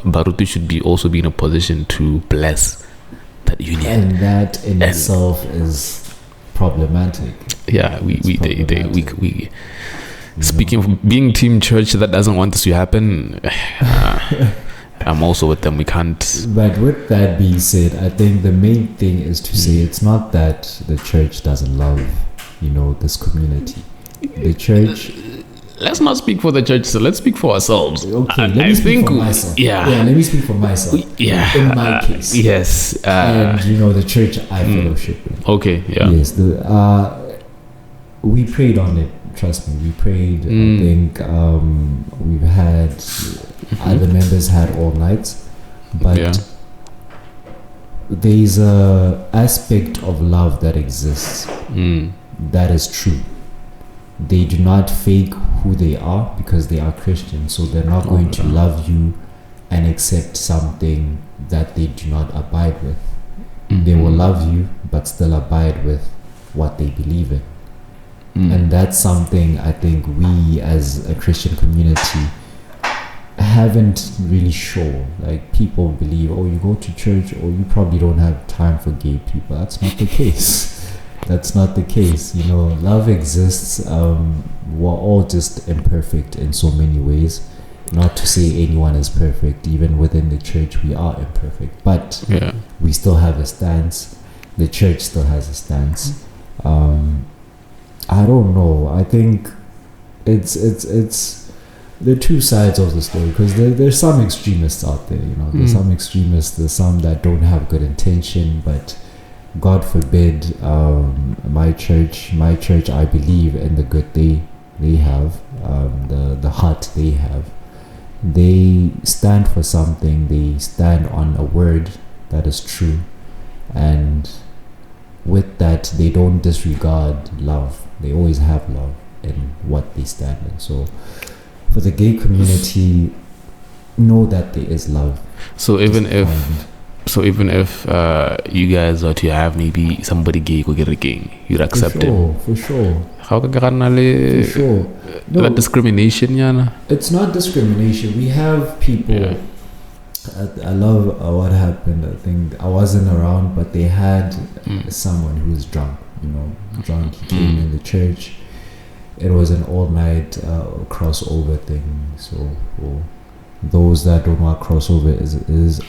Baruti should be also be in a position to bless that union. And that in itself is problematic. Yeah, we speaking of being team church that doesn't want this to happen, I'm also with them. We can't. But with that being said, I think the main thing is to say it's not that the church doesn't love, this community. The church. Let's not speak for the church, so let's speak for ourselves. Okay, let me speak for myself. Yeah, let me speak for myself. Yeah, in my case. Yes. And the church I fellowship with. Okay. Yeah. Yes. We prayed on it. Trust me, we prayed. I think we've had other members had all nights, but there's a aspect of love that exists that is true. They do not fake who they are because they are Christian, so they're not going to love you and accept something that they do not abide with. They will love you but still abide with what they believe in. And that's something I think we as a Christian community haven't really shown. Like, people believe, you go to church, you probably don't have time for gay people. That's not the case. That's not the case. Love exists. We're all just imperfect in so many ways. Not to say anyone is perfect. Even within the church, we are imperfect. But we still have a stance. The church still has a stance. I don't know. I think it's the two sides of the story, because there's some extremists out there. There's some extremists. There's some that don't have good intention, but God forbid, my church, I believe in the good they have, the heart they have. They stand for something. They stand on a word that is true, and with that, they don't disregard love. They always have love in what they stand in. So, for the gay community, know that there is love. So even if you guys are to have maybe somebody gay go get a gay, you'd accept it. For sure. How can For sure. No, that discrimination, Yana? It's not discrimination. We have people. Yeah. I love what happened. I think I wasn't around, but they had someone who was drunk. Drunk. He came in the church. It was an all-night crossover thing. So for those that don't know what crossover is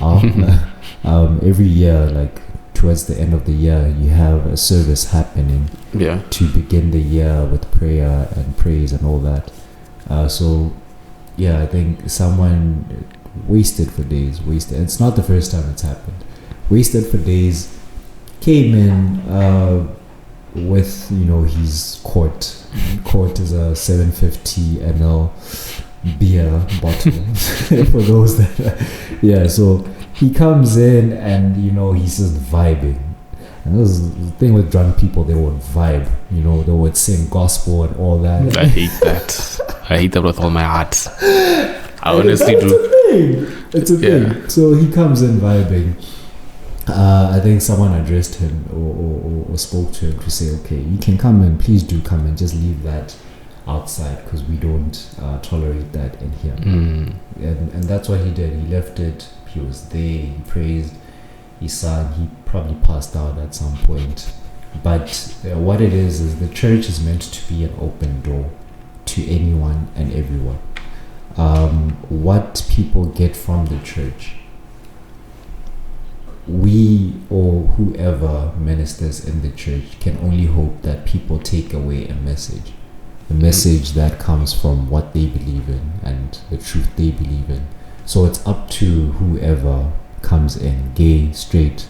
every year, like towards the end of the year, you have a service happening to begin the year with prayer and praise and all that. So I think someone wasted for days. It's not the first time it's happened. Wasted for days. Came in with, his quart. Quart is a 750 ml beer bottle. For those that, so he comes in and he's just vibing. And this is the thing with drunk people, they would vibe. They would sing gospel and all that. I hate that. I hate that with all my heart. I honestly do. It's a thing. So he comes in vibing. I think someone addressed him or spoke to him to say, okay, you can come in, please do come in, just leave that outside because we don't tolerate that in here. And that's what he did. He left it. He was there. He praised. He sang. He probably passed out at some point. But what it is the church is meant to be an open door to anyone and everyone. What people get from the church, we or whoever ministers in the church can only hope that people take away a message that comes from what they believe in and the truth they believe in. So it's up to whoever comes in, gay, straight,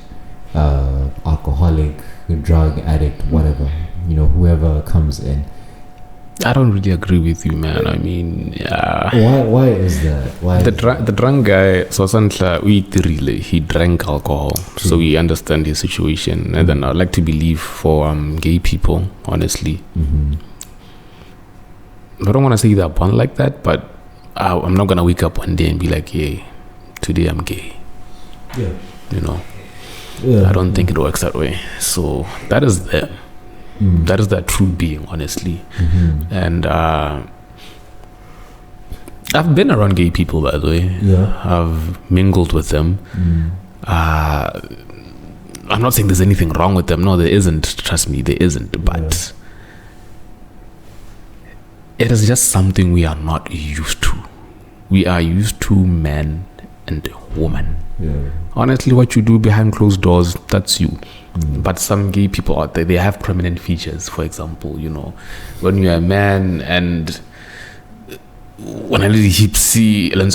alcoholic, drug addict, whatever, whoever comes in. I don't really agree with you, man. I mean, why is that? Why the drunk guy, so he drank alcohol, so we understand his situation. And then I'd like to believe for gay people, honestly. I don't want to say they're born like that, but I'm not gonna wake up one day and be like, yeah, today I'm gay. Yeah. I don't think it works that way. So that is them. That is their true being, honestly. And I've been around gay people, by the way. I've mingled with them. I'm not saying there's anything wrong with them. No, there isn't. Trust me, there isn't. But it is just something we are not used to. We are used to man and woman. Honestly, what you do behind closed doors, that's you. But some gay people out there, they have prominent features. For example, when you're a man and when I really hipsy, le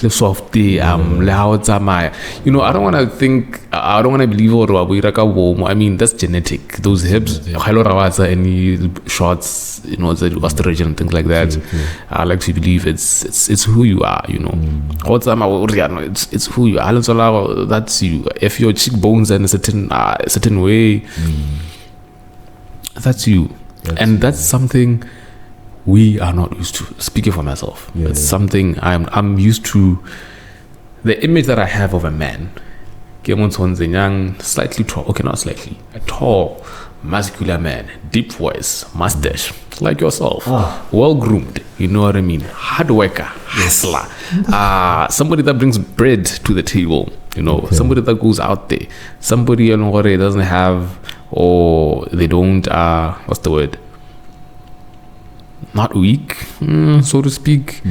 softy, le how it's I don't want to think, I don't want to believe I mean, that's genetic. Those hips, any shots, the ostrich and things like that. I like to believe it's who you are, it's who you are. That's you. If your cheekbones are in a certain way, that's you. And that's something we are not used to. Speaking for myself, it's something I'm used to. The image that I have of a man, slightly tall, okay, not slightly, a tall, muscular man, deep voice, mustache, like yourself, well groomed, you know what I mean, hard worker, hustler, somebody that brings bread to the table, somebody that goes out there, somebody doesn't have, or they don't, what's the word? Not weak, so to speak.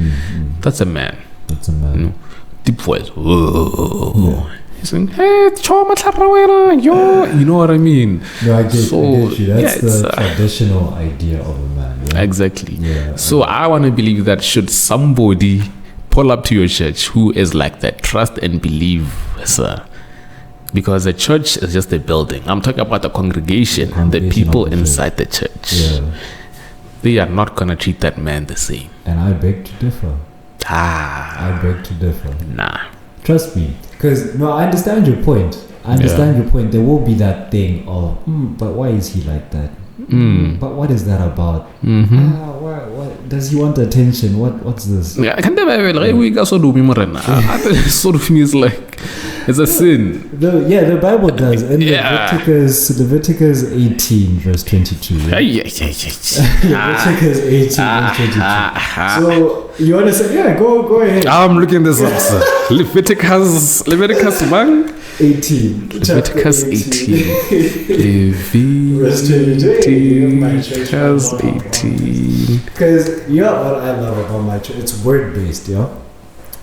That's a man. Deep voice. He's saying, hey, you know what I mean? No, I get you. That's the traditional idea of a man. Yeah? Exactly. So I want to believe that should somebody pull up to your church who is like that, trust and believe, sir. Because the church is just a building. I'm talking about the congregation, the people inside the church. They are not going to treat that man the same. And I beg to differ. I beg to differ. Nah. Trust me. Because, I understand your point. Your point. There will be that thing of, but why is he like that? But what is that about? What does he want attention? What's this? Yeah, I can't sort of feels like it's a sin. The Bible does. In Leviticus 18 verse 22. Leviticus 18 verse 22. So you want to say, go ahead. I'm looking this up, sir. Leviticus 18. Leviticus 18. Leviticus 18. Because what I love about my church, it's word based,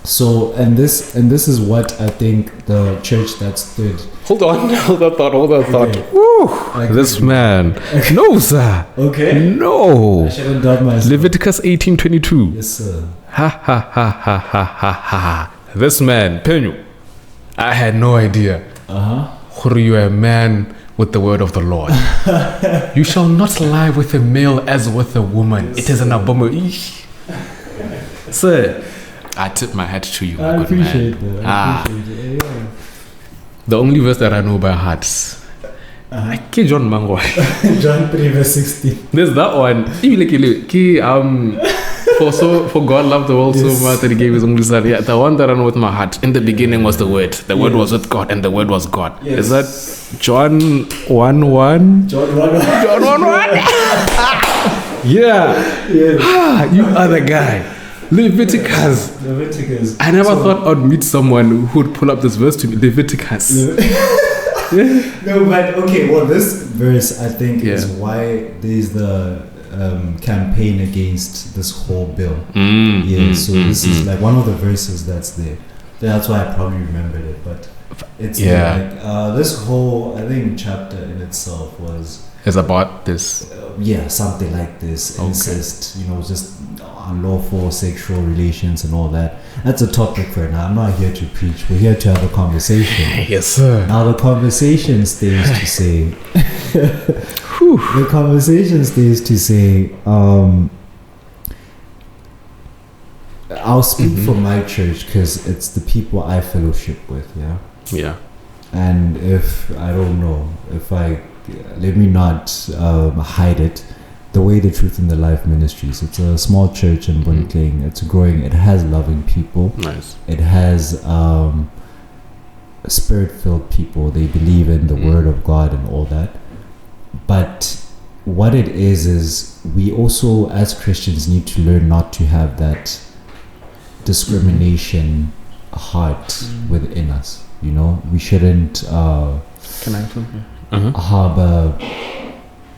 So and this is what I think the church that stood. Hold on thought. Okay. Woo, Okay. this man. No, sir. Okay. No. I should have done myself. Leviticus 18:22. Yes, sir. Ha ha ha ha ha ha ha. This man, Penyu, I had no idea. You are a man with the word of the Lord. You shall not lie with a male as with a woman. It is an abomination. Sir, I tip my hat to you. I good appreciate man. that. I appreciate it. Yeah. The only verse that I know by heart. Ke John Mango. John 3 verse 16. There's that one. For God loved the world so much that he gave his only son. Yeah, the one that I know with my heart. In the beginning was the word. The word was with God, and the word was God. Yes. Is that John 1:1? John 1. John 1:1. Yeah. Yes. You are the guy. Leviticus. I never thought I'd meet someone who would pull up this verse to me. Leviticus. No, but okay. Well, this verse I think is why there's the campaign against this whole bill. This is like one of the verses that's there. That's why I probably remembered it. But it's like this whole I think chapter in itself is about this. Something like this. Incest. Just unlawful sexual relations and all that. That's a topic for now. I'm not here to preach. We're here to have a conversation. Yes, sir. Now the conversation stays to say. The conversation stays to say. I'll speak for my church because it's the people I fellowship with. Yeah. Yeah. And if I don't know, let me not hide it. The Way, the Truth, and the Life Ministries. It's a small church in Bunting. It's growing. It has loving people. Nice. It has spirit-filled people. They believe in the Word of God and all that. But what it is we also, as Christians, need to learn not to have that discrimination heart within us. We shouldn't Can I have some? harbor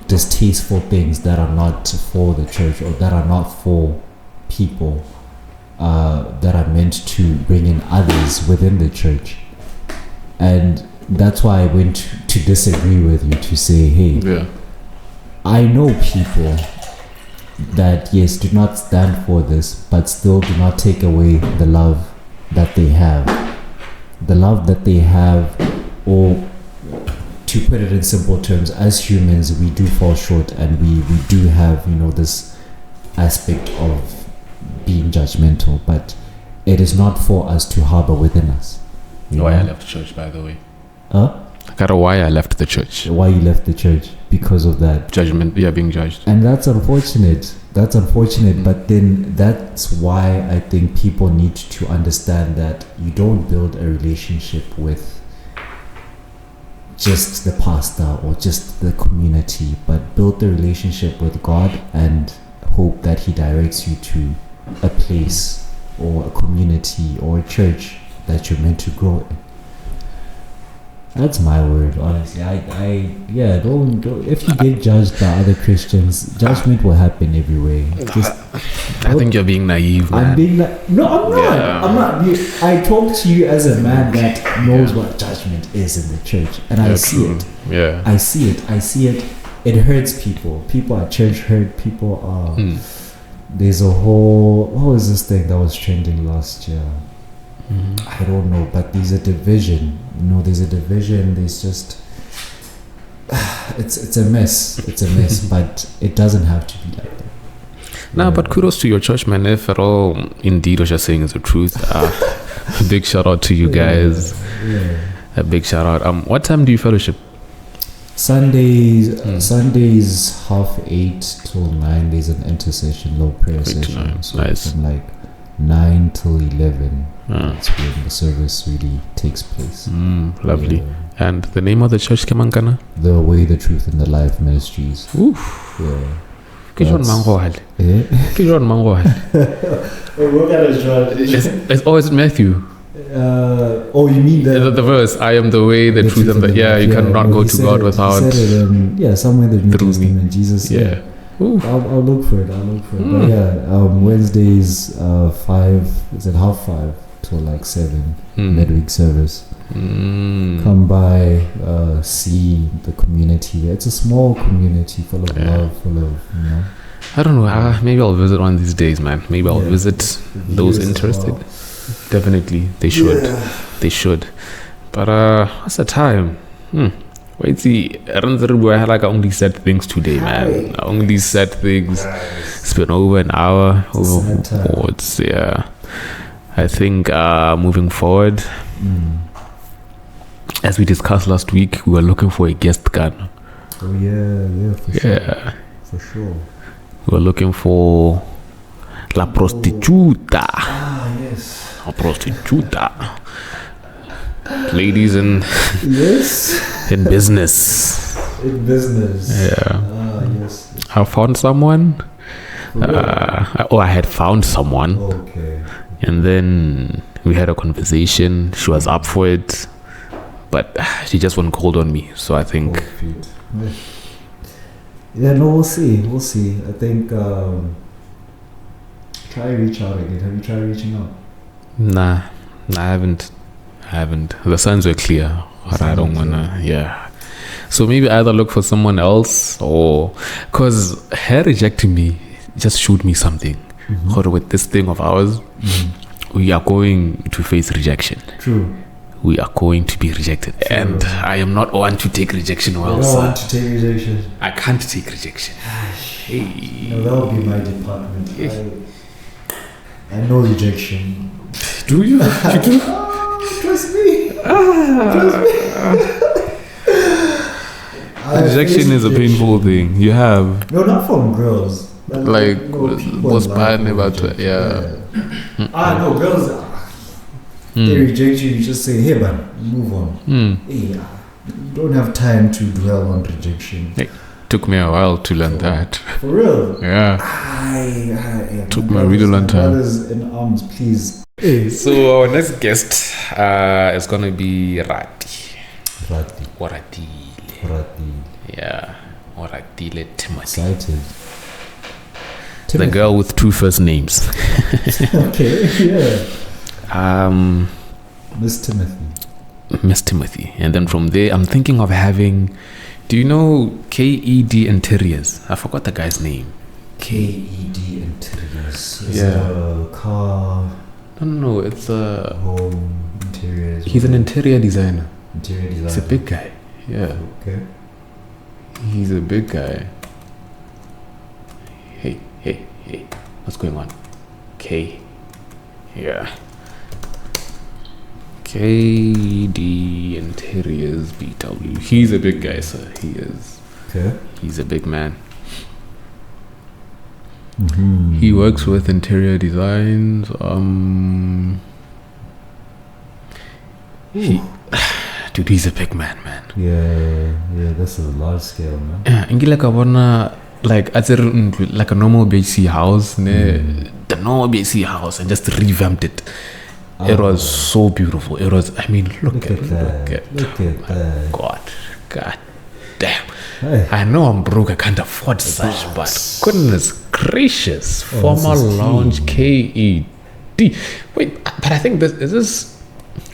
distasteful things that are not for the church or that are not for people that are meant to bring in others within the church. And that's why I went to disagree with you, to say, hey, I know people that yes do not stand for this but still do not take away the love that they have, or to put it in simple terms, as humans we do fall short, and we do have this aspect of being judgmental, but it is not for us to harbor within us. Why I left church, by the way. Why I left the church. Why you left the church? Because of that judgment. Being judged. And that's unfortunate. But then that's why I think people need to understand that you don't build a relationship with just the pastor or just the community, but build the relationship with God and hope that he directs you to a place or a community or a church that you're meant to grow in. That's my word, honestly. Don't if you get judged by other Christians, judgment will happen everywhere. I think you're being naive, man. No, I'm not. I'm not. I talk to you as a man that knows what judgment is in the church, and I see it. Yeah. I see it. It hurts people. People at church hurt. People are. There's a whole. What was this thing that was trending last year? I don't know, but there's a division. There's a division. There's just it's a mess. But it doesn't have to be like that. But kudos to your church, man. If at all, indeed, what you're saying is the truth. A big shout out to you guys. A big shout out. What time do you fellowship? Sundays 8:30 till 9. There's an intercession, low prayer session. So nice. From like 9 till 11. That's when the service really takes place. Lovely. And the name of the church, Kemankana? The Way, the Truth, and the Life Ministries. Oof. Yeah. Kijon Mangohad. Kijon Mangohad. It's always Matthew. You mean the verse? I am the way, the truth, and the you cannot go to God without. He said it, somewhere in the New Testament. Jesus. Yeah. I'll look for it. But Wednesdays 5. Is it 5:30 till like 7 midweek service. Come by, see the community. It's a small community full of love, full of, you know. I don't know. Maybe I'll visit one of these days, man. Maybe I'll visit those interested. Well. Definitely, they should. Yeah. They should. But what's the time? Wait, see, I had like only said things today, man. I only said things. It's been over an hour, overboards. Yeah. I think moving forward, as we discussed last week, we were looking for a guest gun. Oh yeah, for sure. For sure. We were looking for la prostituta. Yes. La prostituta. Ladies in in business. In business. Yeah. Yes. I found someone. I had found someone. Okay. And then we had a conversation. She was up for it, but she just went cold on me. So I think. Yeah, no, we'll see. I think try reach out again. Have you tried reaching out? Nah, I haven't. The signs were clear. But I don't wanna. Yeah. So maybe either look for someone else, or because her rejecting me just showed me something. Or with this thing of ours, we are going to face rejection. True. We are going to be rejected. True. And I am not one to take rejection well. You don't want to take rejection? I can't take rejection. Hey. No, that would be my department. I know rejection. Do you? You do? Trust me. Trust me. Rejection is a painful thing. You have. No, not from girls. Like, what's bad about it? Yeah. No, girls. They reject you, you just say, hey man, move on. Hey, you don't have time to dwell on rejection. It took me a while to learn that. For real? Yeah. Took me a really long time. Brothers in arms, please. So our next guest is gonna be Rati. Yeah. Oratile Timothy. Excited. The girl with 2 first names. Okay, yeah. Miss Timothy. And then from there, I'm thinking of having. Do you know KED Interiors? I forgot the guy's name. KED Interiors. Is it a car? No, it's a home interiors. He's an interior designer. He's a big guy. Yeah. Okay. He's a big guy. Hey. What's going on? Yeah. KD Interiors BW. He's a big guy, sir. He is. Okay. He's a big man. He works with interior designs. Dude, he's a big man. Yeah, that's a large scale, man. Yeah, like a normal BHC house, the normal BHC house, and just revamped it. It was so beautiful. It was. I mean, look at that. God damn. Hey. I know I'm broke. I can't afford such, but goodness gracious, formal lounge KED. Wait, but I think this is this.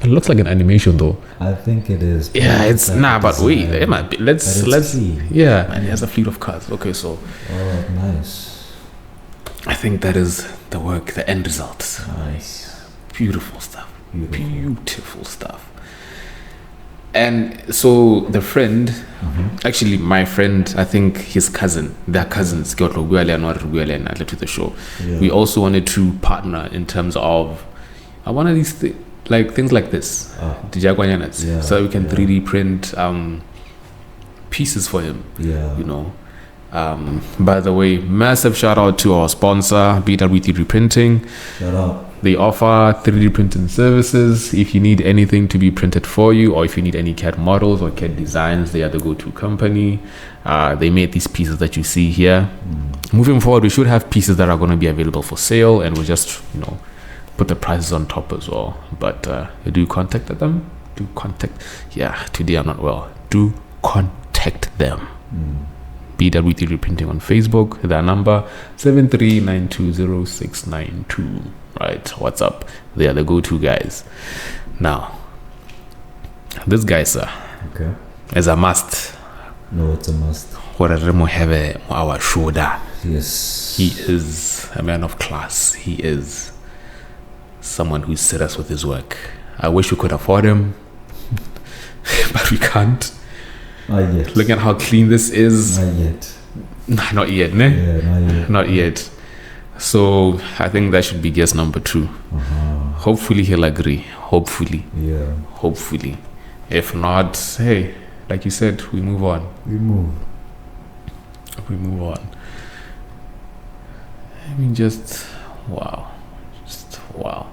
It looks like an animation though. I think it is. Yeah, it's but wait, it might be. Let's see. Yeah, and he has a fleet of cars. Okay, so. Oh, nice. I think that is the work, the end result. Nice. Beautiful stuff. Beautiful stuff. And so the friend, actually my friend, I think his cousin, their cousins, got to the show. Yeah. We also wanted to partner in terms of one of these things like this, so we can 3D print pieces for him. Yeah. You know. By the way, massive shout out to our sponsor, BW3D Printing. Shout out. They offer 3D printing services. If you need anything to be printed for you, or if you need any CAD models or CAD designs, they are the go-to company. They made these pieces that you see here. Moving forward, we should have pieces that are going to be available for sale, and we'll just, put the prices on top as well. But do contact them. Today I'm not well. Do contact them. BW3 Printing on Facebook. Their number 739200692. Right, what's up? They are the go-to guys. Now, this guy, sir, Okay. is a must. No, it's a must. What a remo have on our shoulder. Yes. He is a man of class. He is someone who's serious with his work. I wish we could afford him, but we can't. Not yet. Look at how clean this is. Not yet. Nah, not yet, ne? Yeah, not yet. Not yet. So I think that should be guess number 2. Hopefully he'll agree. Hopefully. Yeah. Hopefully. If not, hey, like you said, we move on. We move. We move on. I mean, just wow. Just wow.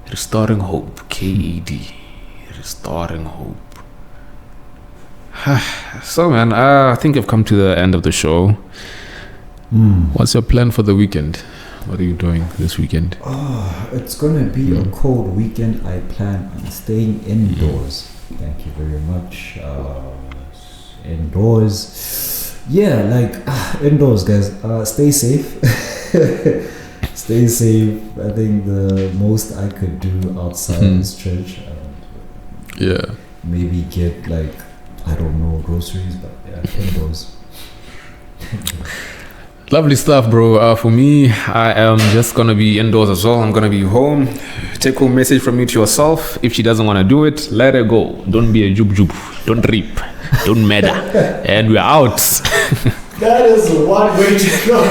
Restoring hope. KED. Restoring hope. So, man, I think I've come to the end of the show. What's your plan for the weekend? What are you doing this weekend? It's gonna be a cold weekend. I plan on staying indoors. Thank you very much. Indoors. Yeah, like indoors, guys. Stay safe. Stay safe. I think the most I could do outside is church. Yeah. Maybe get like, I don't know, groceries, but yeah, indoors. Lovely stuff, bro. For me, I am just gonna be indoors as well. I'm gonna be home. Take home message from you to yourself. If she doesn't want to do it, let her go. Don't be a jub. Don't reap. Don't matter. And we're out. That is one way to go.